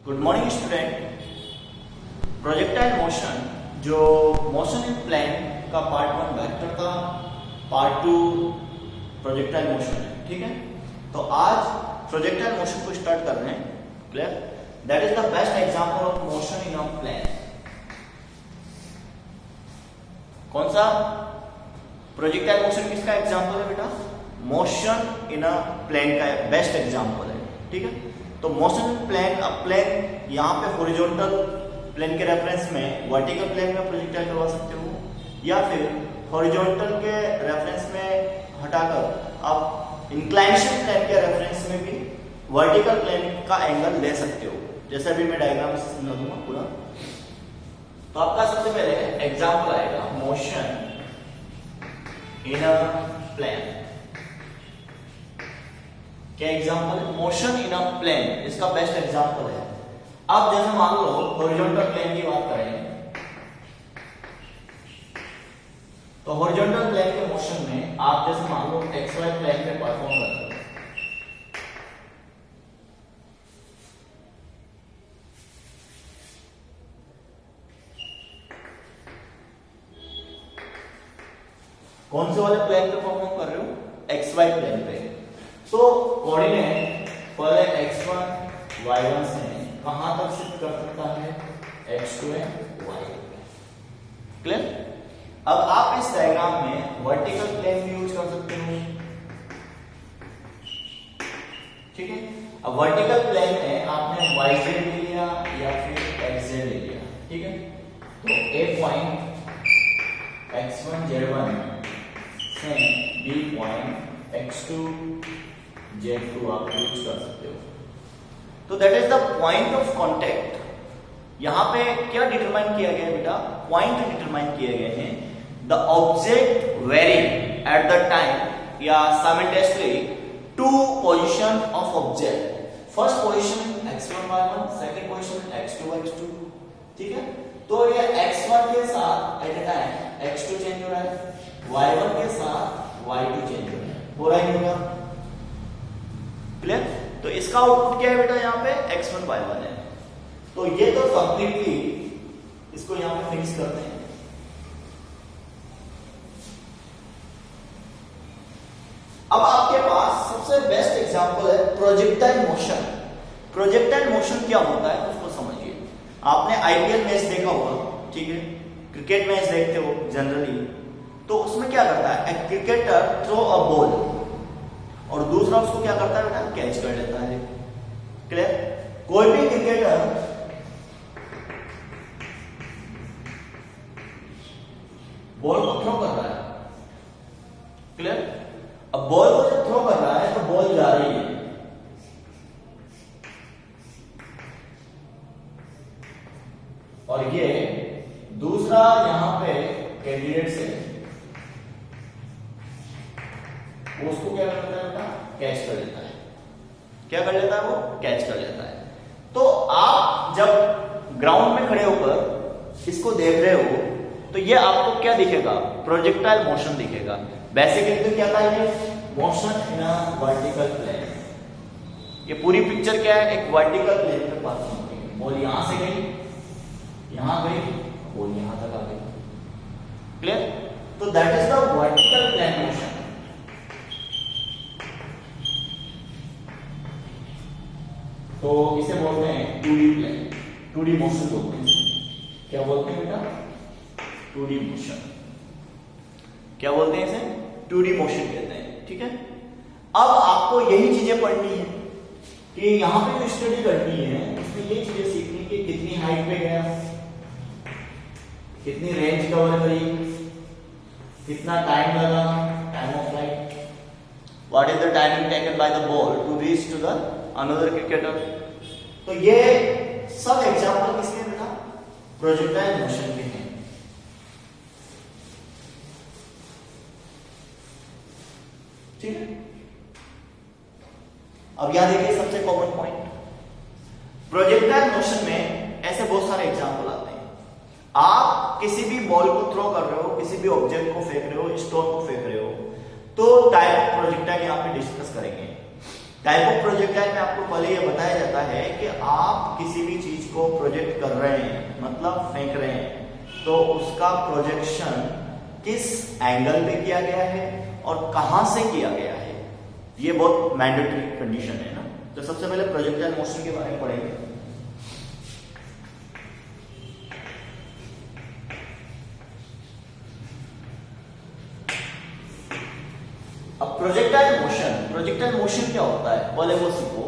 Good morning student. Projectile motion जो motion in plane का part 1 vector था, part 2 projectile motion है। ठीक है, तो आज प्रोजेक्टाइल मोशन को स्टार्ट कर रहे हैं। Clear? That is the best example of motion in a plane. कौन सा? प्रोजेक्टाइल मोशन किसका एग्जांपल है बेटा? मोशन इन अ प्लेन का बेस्ट एग्जांपल है। ठीक है, तो मोशन इन प्लेन, अब प्लेन यहाँ पे हॉरिजॉन्टल प्लेन के रेफरेंस में वर्टिकल प्लेन में प्रोजेक्टाइल करवा सकते हो, या फिर हॉरिजॉन्टल के रेफरेंस में हटाकर आप इंक्लाइनेशन प्लेन के रेफरेंस में भी वर्टिकल प्लेन का एंगल ले सकते हो। जैसे अभी मैं डायग्राम से समझा दूंगा पूरा। तो आपका सबसे पहले एग्जांपल आएगा मोशन इन अ प्लेन। क्या एग्जांपल है? मोशन इन अ प्लेन, इसका बेस्ट एग्जांपल है। अब जैसे मान लो हॉरिजॉन्टल प्लेन की बात करें, तो हॉरिजॉन्टल प्लेन के मोशन में आप जैसे मान लो एक्स वाई प्लेन पे परफॉर्म करते हो। कौन से वाले प्लेन पे परफॉर्म कर रहे हो? एक्स वाई प्लेन पे। तो कोऑर्डिनेट पहले x1 y1 से कहां तक शिफ्ट कर सकता है? x2 y2। क्लियर? अब आप इस डायग्राम में वर्टिकल प्लेन भी यूज कर सकते हो। ठीक है, अब वर्टिकल प्लेन में आपने yz ले लिया या फिर xz ले लिया। ठीक है, तो a पॉइंट x1 z1 से b पॉइंट x2 z2 आप यूज कर सकते हो। तो that is the point of contact. यहां पे क्या डिटरमाइन किया गया है बेटा? पॉइंट डिटरमाइन किए गए हैं। The object varying at the time या simultaneously to position of object. First position x1 y1, second position x2 x2। ठीक है, तो ये x1 के साथ at a time x2 change हो रहा है, y1 के साथ y2 चेंज हो रहा है। हो रहा ही होगा। क्लियर? तो इसका आउटपुट क्या है बेटा? यहाँ पे x1 y1 है। तो ये तो कंप्लीटली इसको यहां पे फिनिश करते हैं। अब आपके पास सबसे बेस्ट एग्जांपल है प्रोजेक्टाइल मोशन। प्रोजेक्टाइल मोशन क्या होता है उसको समझिए। आपने आईपीएल मैच देखा होगा, ठीक है, क्रिकेट मैच देखते हो जनरली, तो उसमें क्या करता है? एक क्रिकेटर थ्रो अ बॉल और दूसरा उसको क्या करता है बेटा? कैच कर लेता है। क्लियर? कोई भी क्रिकेटर बॉल को थ्रो कर रहा है। क्लियर? अब बॉल को जब थ्रो कर रहा है तो बॉल जा रही है, और ये दूसरा यहां पे कैंडिडेट से वो उसको क्या कर लेता है बेटा? कैच कर लेता है। क्या कर लेता है? वो कैच कर लेता है। तो आप जब ग्राउंड में खड़े होकर इसको देख रहे हो तो ये आपको क्या दिखेगा? प्रोजेक्टाइल मोशन दिखेगा। बेसिकली तो क्या था ये? Motion in a vertical plane. ये पूरी पिक्चर क्या है? एक वर्टिकल प्लेन पे परफॉर्म हो रही है। बॉल यहां से गई, यहां गई, बॉल यहां तक आ गई। क्लियर? तो that is the vertical plane motion. तो इसे बोलते हैं 2D प्लेन, 2D मोशन बोलते हैं। क्या बोलते हैं बेटा? 2D motion. क्या बोलते हैं इसे? 2D मोशन कहते हैं। ठीक है, अब आपको यही चीजें पढ़नी है कि यहां पे जो स्टडी करनी है उसमें ये चीजें सीखनी कि कितनी हाइट पे गया, कितनी रेंज कवर करी, कितना टाइम लगा, time of flight, what is the timing taken by the ball to reach to the another cricketer. तो ये सब एग्जांपल किसके बेटा? प्रोजेक्टाइल मोशन के हैं। ठीक है, अब यहां देखिए सबसे कॉमन पॉइंट। प्रोजेक्टाइल मोशन में ऐसे बहुत सारे एग्जांपल आते हैं। आप किसी भी बॉल को थ्रो कर रहे हो, किसी भी ऑब्जेक्ट को फेंक रहे हो, स्टोन को फेंक रहे हो, तो टाइप ऑफ प्रोजेक्टाइल यहां पे डिस्कस करेंगे। टाइप ऑफ प्रोजेक्टाइल में आपको पहले यह बताया जाता है कि आप किसी भी उसको प्रोजेक्ट कर रहे हैं, मतलब फेंक रहे हैं, तो उसका प्रोजेक्शन किस एंगल पे किया गया है और कहां से किया गया है, ये बहुत मैंडेटरी कंडीशन है ना। तो सबसे पहले प्रोजेक्टाइल मोशन के बारे में पढ़ेंगे। अब प्रोजेक्टाइल मोशन क्या होता है पहले वो सीखो।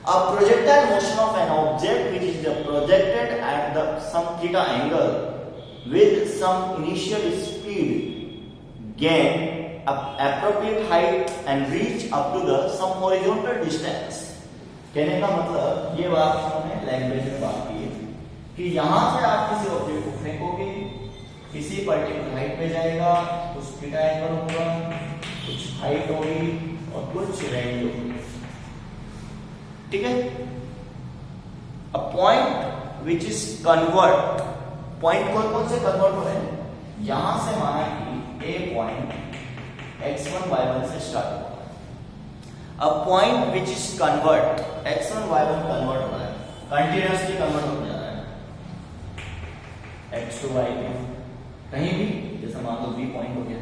A projectile motion of an object which is projected at some theta angle with some initial speed gain appropriate height and reach up to some horizontal distance। कहने का मतलब ये बात हमने लैंग्वेज में बात की है कि यहां से आप किसी ऑब्जेक्ट को फेंकोगे, किसी पर्टिकुलर हाइट पे जाएगा, कुछ थीटा एंगल होगा, कुछ हाइट होगी और कुछ रेंज होगी, ठीक है। A point which is convert, point कौन से कन्वर्ट हो रहे हैं, यहां से माना कि ए पॉइंट x1 y1 से स्टार्ट हुआ है। A point which is convert, x1 y1 convert हो रहा है, कंटिन्यूअसली कन्वर्ट हो जा रहा है x2 y2 कहीं भी, जैसे मान लो B पॉइंट हो गया,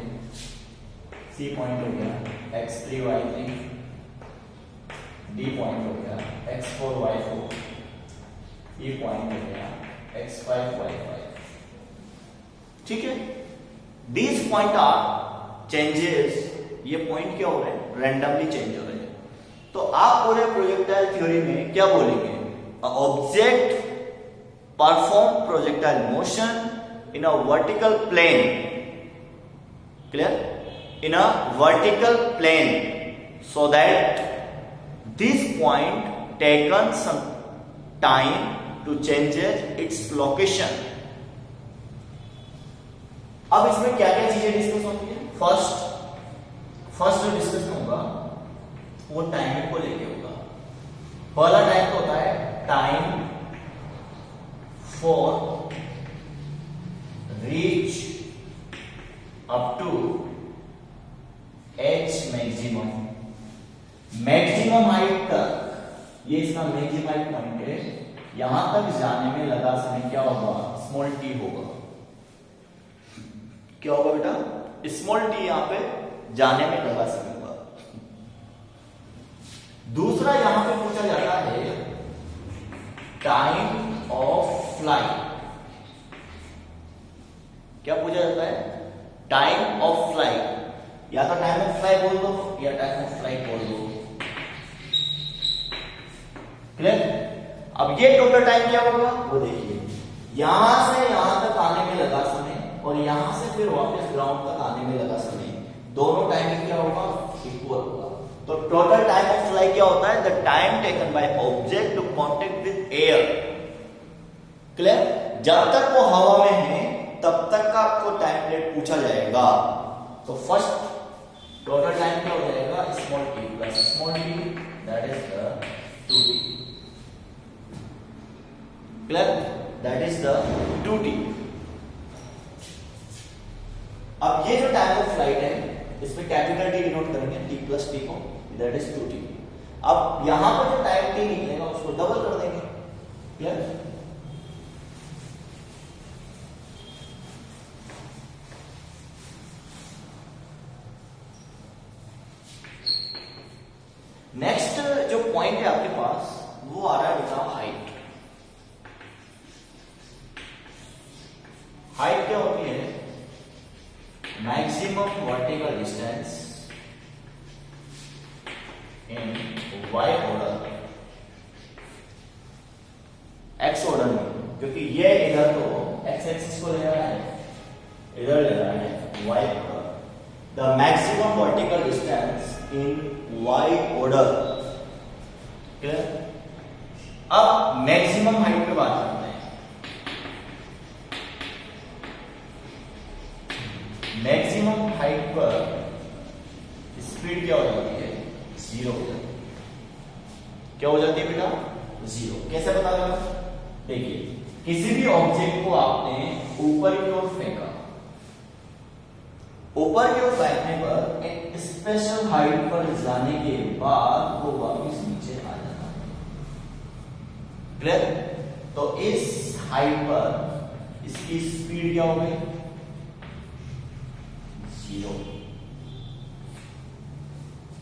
C पॉइंट हो गया, x3 y3, D पॉइंट हो गया, x4 y4, E पॉइंट हो गया, x5 y5, ठीक है। These पॉइंट आर चेंजेस, ये पॉइंट क्या हो रहे हैं, रैंडमली चेंज हो रहे हैं। तो आप पूरे प्रोजेक्टाइल थ्योरी में क्या बोलेंगे, object perform projectile motion in a vertical plane, clear, in a vertical plane so that this point taken some time to change its location। अब इसमें क्या क्या चीजें डिस्कस होती है, फर्स्ट जो डिस्कशन होगा वो टाइम को लेके होगा। पहला टाइम तो होता है time for reach up to H maximum height तक, ये इसका मैक्सिमम हाइट पॉइंट है, यहां तक जाने में लगा समय क्या होगा, स्मॉल t होगा। क्या होगा बेटा, स्मॉल t यहां पे जाने में लगा समय होगा। दूसरा यहां पे पूछा जाता है टाइम ऑफ फ्लाइट। क्या पूछा जाता है, टाइम ऑफ फ्लाइट, या तो टाइम ऑफ फ्लाइट बोल दो या टाइम ऑफ फ्लाइट बोल दो, क्लियर। अब ये टोटल टाइम क्या होगा वो देखिए, यहां से यहां तक आने में लगा समय और यहां से फिर वापस ग्राउंड तक आने में लगा समय, दोनों टाइम क्या होगा, इक्वल होगा। तो टोटल टाइम ऑफ फ्लाइट क्या होता है, the time taken by object to contact with air, clear. जब तक वो हवा में है तब तक का आपको टाइम पीरियड पूछा जाएगा। तो फर्स्ट टोटल टाइम क्या हो जाएगा, small t plus small t, that is the 2t, clear, that is the 2t। अब ये जो टाइम ऑफ फ्लाइट है इसमें कैपिटल T डिनोट करेंगे, t प्लस t को, दैट इज 2t। अब यहां पर जो टाइम t निकलेगा उसको डबल कर देंगे, क्लियर। नेक्स्ट जो पॉइंट है आपके पास वो आ रहा है बेटा हाइट। हाइट क्या होती है, maximum vertical distance in Y order, X order में, क्योंकि ये इधर तो एक्स एक्सिस को ले रहा है, इधर ले रहा है Y order, the maximum vertical distance in y order, clear. अब मैक्सिमम हाइट पे बात करते हैं। मैक्सिमम हाइट पर स्पीड क्या हो जाती है, 0 हो जाती है। क्या हो जाती है बेटा, 0। कैसे पता लगा, देखिए किसी भी ऑब्जेक्ट को आपने ऊपर की ओर फेंका, ऊपर की ओर फेंकने पर एक स्पेशल हाइट पर जाने के बाद वो वापस नीचे आ जाता है, क्लियर। तो इस हाइट पर इसकी स्पीड क्या हो गई? 0।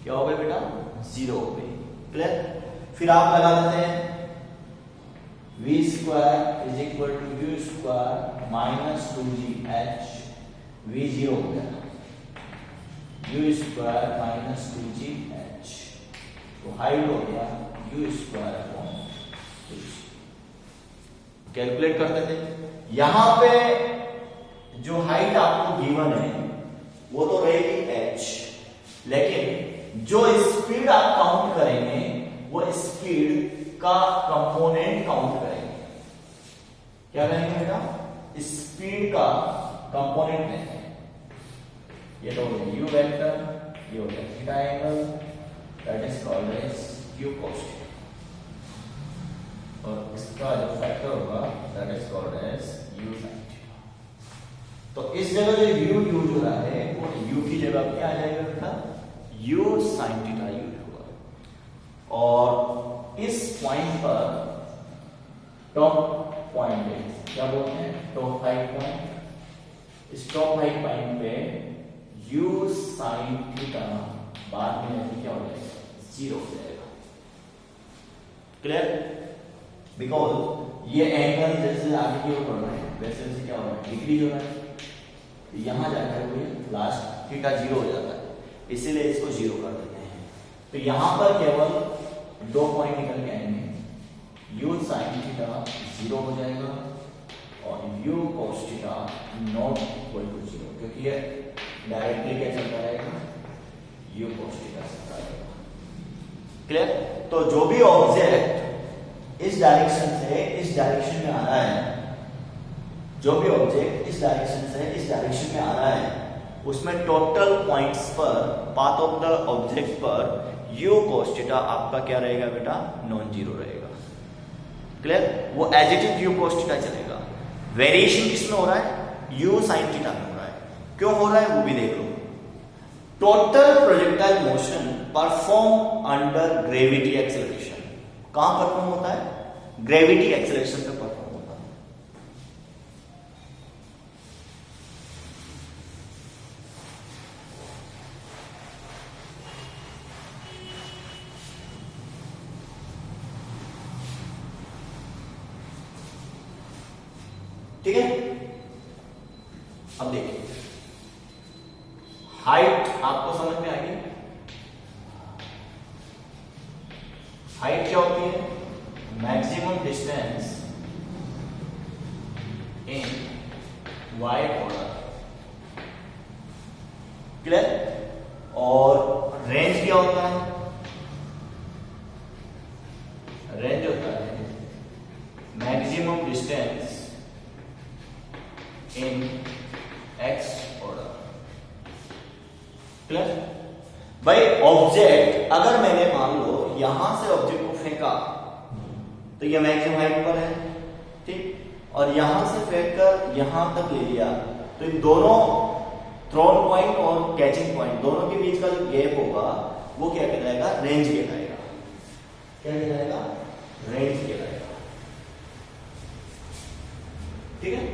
क्या हो गई बेटा? 0 हो गई। क्लियर? फिर आप लगा देते हैं v square is equal to u square minus 2gh। v 0 हो गया, u स्क्वायर माइनस 2gh, तो हाइट हो गया u square upon 2g। Calculate करते थे। यहां पे जो हाइट आपको गिवन है वो तो रहेगी h, लेकिन जो स्पीड आप काउंट करेंगे वो स्पीड का कंपोनेंट काउंट करेंगे। क्या करेंगे बेटा? स्पीड का कंपोनेंट लेंगे। ये तो हो गया u वेक्टर, ये हो गया theta angle, that is called as u cos theta, और इसका जो फैक्टर होगा that is called as u sin theta. तो इस जगह जो u यूज हो रहा है वो u की जगह क्या आ जाएगा बेटा? u sin थीटा यूज होगा। और इस पॉइंट पर टॉप पॉइंट है, क्या बोलते हैं? Top height point. इस टॉप हाइट पॉइंट पे u sin थीटा बाद में क्या हो जाएगा? 0 हो जाएगा। क्लियर? बिकॉज ये एंगल जैसे आगे की ओर बढ़ रहा है वैसे वैसे क्या हो रहा है? डिक्रीज हो रहा है। तो यहां जाकर हुए लास्ट थीटा 0 हो जाता है, इसीलिए इसको 0 कर देते हैं। तो यहां पर केवल 2 पॉइंट निकल के आएंगे, u sin थीटा 0 हो जाएगा और u cos theta not equal to 0, क्योंकि ये डायरेक्टली क्या चलता रहेगा? u cos थीटा चलता रहेगा। क्लियर? तो जो भी ऑब्जेक्ट इस डायरेक्शन से इस डायरेक्शन में आ रहा है, जो भी ऑब्जेक्ट इस डायरेक्शन से इस डायरेक्शन में आ रहा है, उसमें टोटल पॉइंट्स पर पाथ ऑफ द ऑब्जेक्ट पर u cos थीटा आपका क्या रहेगा बेटा? नॉन जीरो रहेगा। क्लियर? वो as it is u cos theta चलेगा। वेरिएशन किसमें हो रहा है? u sin थीटा में हो रहा है। क्यों हो रहा है वो भी देख लो। Total projectile motion perform under gravity acceleration. कहां परफॉर्म होता है? ग्रेविटी एक्सेलरेशन पे परफॉर्म होता है। ठीक है? अब देखिए, हाइट आपको समझ में आ गई। हाइट क्या होती है? Maximum distance in y order. Clear? और रेंज क्या होता है? रेंज होता है maximum distance in x order. Clear? भाई ऑब्जेक्ट अगर मैंने मान लो यहां से ऑब्जेक्ट को फेंका तो ये मैक्सिमम हाइट पर है, ठीक, और यहां से फेंक कर यहां तक ले लिया तो इन दोनों थ्रोन पॉइंट और कैचिंग पॉइंट दोनों के बीच का जो गैप होगा वो क्या कहलाएगा? रेंज कहलाएगा। क्या कहलाएगा? रेंज कहलाएगा। ठीक है?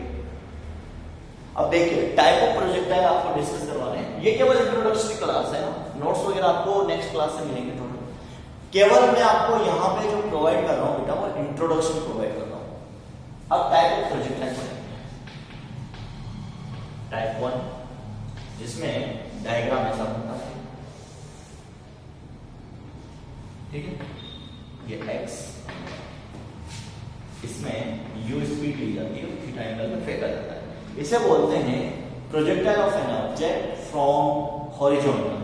अब देखिए, टाइप ऑफ प्रोजेक्टाइल आपको डिस्कस करवाने हैं। ये केवल इंट्रोडक्टरी क्लास है ना, नोट्स वगैरह आपको नेक्स्ट क्लास से मिलेंगे। टोटल केवल मैं आपको यहां पे जो प्रोवाइड कर रहा हूं बेटा वो इंट्रोडक्शन प्रोवाइड कर रहा हूं। अब टाइप ऑफ प्रोजेक्टाइल पढ़ेंगे। टाइप 1 जिसमें डायग्राम ऐसा बनता है, ठीक है? ये x, इसमें u स्पीड ली जाती है, थीटा एंगल में फेंका जाता है। इसे बोलते हैं projectile of an object from horizontal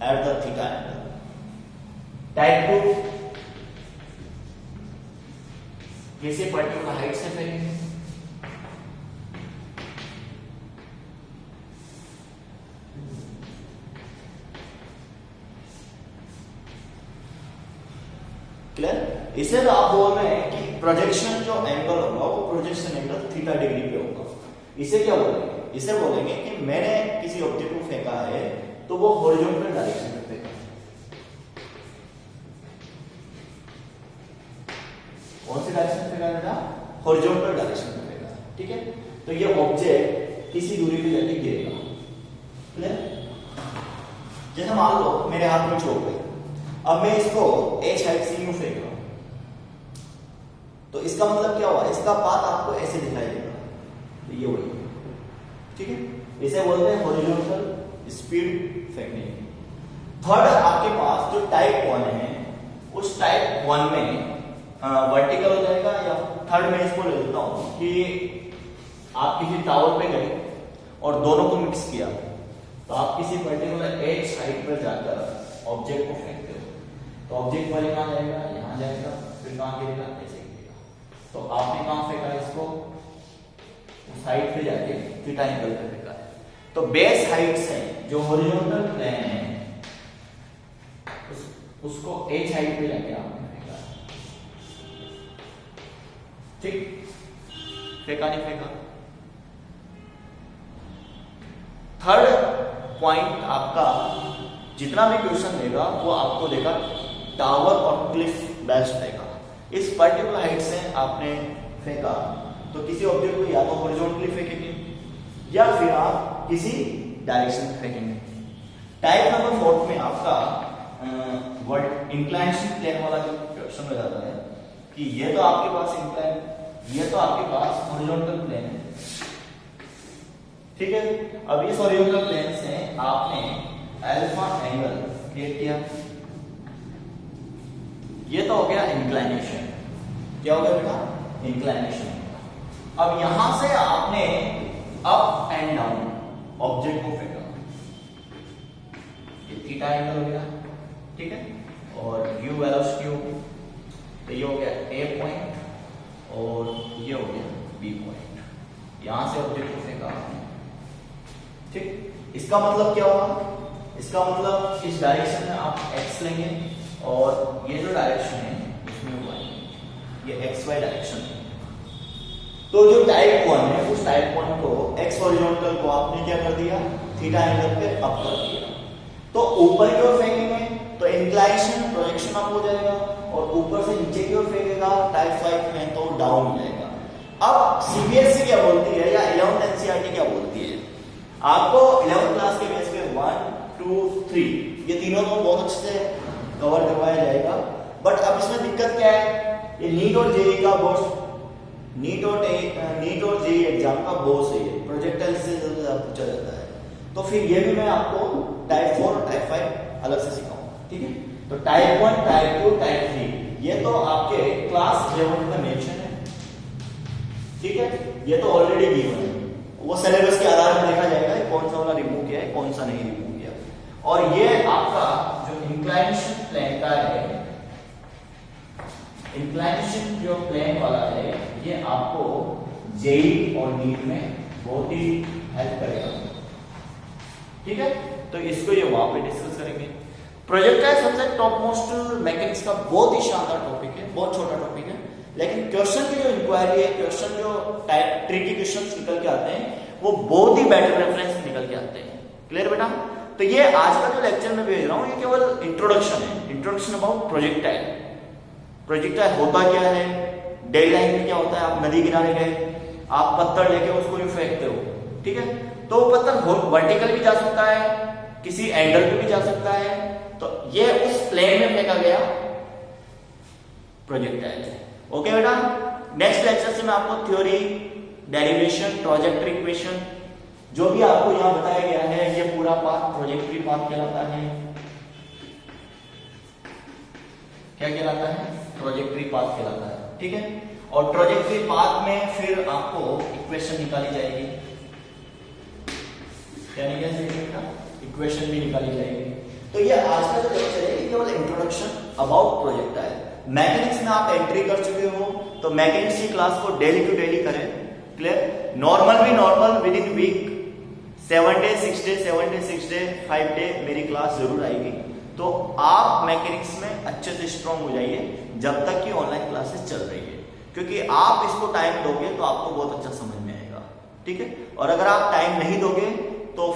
at the theta angle. Type 2 किसी पर्टिकुलर हाइट से फेंकेंगे। क्लियर? इसे तो आप बोल रहे हैं कि प्रोजेक्शन जो एंगल होगा वो प्रोजेक्शन एंगल थीटा डिग्री पे होगा। इसे क्या बोलेंगे? इसे बोलेंगे कि मैंने किसी ऑब्जेक्ट को फेंका है तो वो हॉरिजॉन्टल डायरेक्शन में फेंका। कौन सी डायरेक्शन फेंका बेटा? हॉरिजॉन्टल डायरेक्शन में फेंका, ठीक है। तो ये ऑब्जेक्ट किसी दूरी पे जाके गिरेगा, क्लियर। जैसे मान लो मेरे हाथ में चोट है, अब मैं इसको h हाइट से यूं फेंक रहा हूं, तो इसका मतलब क्या हुआ, इसका पाथ आपको ऐसे दिखाई देगा, तो ये वही, ठीक है। इसे बोलते हैं हॉरिजॉन्टल स्पीड फेंकने। थर्ड, आपके पास जो टाइप 1 है, उस टाइप 1 में वर्टिकल हो जाएगा, या थर्ड में इसको ले लेता हूं कि आप किसी टावर पे गए और दोनों को मिक्स किया, तो आप किसी पर्टिकुलर एज हाइट पर जाकर ऑब्जेक्ट को फेंकते हो, तो ऑब्जेक्ट वाले कहां जाएगा, यहां जाएगा, फिर कहां गिरेगा, ऐसे गिरेगा। तो आपने कहां फेंका इसको, उस हाइट पे जाके थीटा एंगल पे फेंका है। तो बेस हाइट से जो हॉरिजॉन्टल प्लेन है उसको एज हाइट पे जाके आपने फेंका, ठीक, फेंका नहीं फेंका। थर्ड पॉइंट आपका जितना भी क्वेश्चन देगा वो आपको देगा टावर और क्लिफ बेस्ड देगा। इस पर्टिकुलर हाइट से आपने फेंका, तो किसी ऑब्जेक्ट को या तो हॉरिजॉन्टली फेंकेंगे या फिर आप किसी डायरेक्शन में फेंकेंगे। टाइप नंबर 4 में आपका इंक्लाइनेशन प्लेन वाला जो क्वेश्चन हो जाता है कि ये तो आपके पास इंक्लाइन, ये तो आपके पास हॉरिजॉन्टल प्लेन है, ठीक है। अब इस हॉरिजॉन्टल प्लेन से आपने अल्फा एंगल क्रिएट किया, ये तो हो गया इंक्लाइनेशन। क्या हो गया बेटा, इंक्लाइनेशन। अब यहां से आपने अप एंड डाउन ऑब्जेक्ट को फेंका, ये थीटा एंगल हो गया, ठीक है। और u वेलोसिटी हो, तो ये हो गया a पॉइंट और ये हो गया b पॉइंट। यहां से ऑब्जेक्ट को फेंका आपने, ठीक। इसका मतलब क्या होगा, इसका मतलब इस डायरेक्शन में आप x लेंगे और ये जो डायरेक्शन है इसमें y, ये xy डायरेक्शन है। तो जो टाइप 1 है उस टाइप 1 को x हॉरिजॉन्टल को आपने क्या कर दिया, थीटा एंगल पे अप कर दिया। तो ऊपर की ओर फेंकेंगे तो इंक्लाइनेशन प्रोजेक्शन अप हो जाएगा, और ऊपर से नीचे की ओर फेंकेगा टाइप 5 में तो डाउन हो जाएगा। अब सीबीएसई क्या बोलती है या 11th एनसीईआरटी क्या बोलती है, आपको 11th क्लास के बेस पे 1 2 3 ये तीनों को बहुत अच्छे से कवर करवाया जाएगा। बट अब इसमें दिक्कत क्या है, ये नीट और जेईई का बोर्ड, नीट और जेईई एग्जाम का बोर्ड है, ये प्रोजेक्टाइल से ज्यादा पूछा जाता है। तो फिर ये भी मैं आपको टाइप 4 और टाइप 5 अलग से सिखाऊंगा, ठीक है। तो टाइप 1 टाइप 2 टाइप 3 ये तो आपके क्लास 11 में मेंशन है, ठीक है। ये तो ऑलरेडी गिवन है, वो सिलेबस के आधार पर देखा जाएगा कौन सा वाला रिमूव किया है कौन सा नहीं रिमूव किया। और ये आपका जो इंक्लाइनेशन प्लेन का है, इंक्लाइनेशन जो प्लेन वाला है, ये आपको जेईई और नीट में बहुत ही हेल्प करेगा, ठीक है। तो इसको ये वहां पे डिस्कस करेंगे। प्रोजेक्टाइल सबसे टॉप मोस्ट मैकेनिक्स का बहुत ही शानदार टॉपिक है, बहुत छोटा टॉपिक है, लेकिन क्वेश्चन की जो इंक्वायरी है, क्वेश्चन जो टाइप ट्रिकी क्वेश्चंस निकल के आते हैं वो बहुत ही बेटर रेफरेंस निकल के आते हैं। क्लियर बेटा। तो ये आज का जो लेक्चर में भेज रहा हूं ये केवल इंट्रोडक्शन है, इंट्रोडक्शन अबाउट प्रोजेक्टाइल। प्रोजेक्टाइल होता क्या है, डेली लाइफ में क्या होता है, आप नदी किनारे गए, आप पत्थर लेके उसको यूं फेंकते हो, ठीक है। तो वो पत्थर वर्टिकल भी जा सकता है, किसी एंगल पे भी जा सकता है, तो ये उस प्लेन में फेंका गया प्रोजेक्टाइल है। ओके बेटा। नेक्स्ट लेक्चर से मैं आपको थ्योरी, डेरिवेशन, ट्रैजेक्टरी इक्वेशन, जो भी आपको यहां बताया गया है, ये पूरा पाथ ट्रैजेक्टरी पाथ कहलाता है। क्या कहलाता है, ट्रैजेक्टरी पाथ कहलाता है, ठीक है। और ट्रैजेक्टरी पाथ में फिर आपको इक्वेशन निकाली जाएगी, क्या निकाली जाएगी, इक्वेशन भी निकाली जाएगी। तो ये आज का जो लेक्चर है ये केवल इंट्रोडक्शन अबाउट प्रोजेक्टाइल। मैकेनिक्स में आप एंट्री कर चुके हो, तो मैकेनिक्स की क्लास को डेली टू डेली करें। क्लियर। नॉर्मल भी normal within week 7 day 6 day 7 day 6 day 5 day मेरी क्लास जरूर आएगी। तो आप मैकेनिक्स में अच्छे से स्ट्रांग हो जाइए जब तक कि ऑनलाइन क्लासेस चल रही है, क्योंकि आप इसको टाइम दोगे तो आपको बहुत अच्छा समझ में आएगा, ठीक है। और अगर आप टाइम नहीं दोगे तो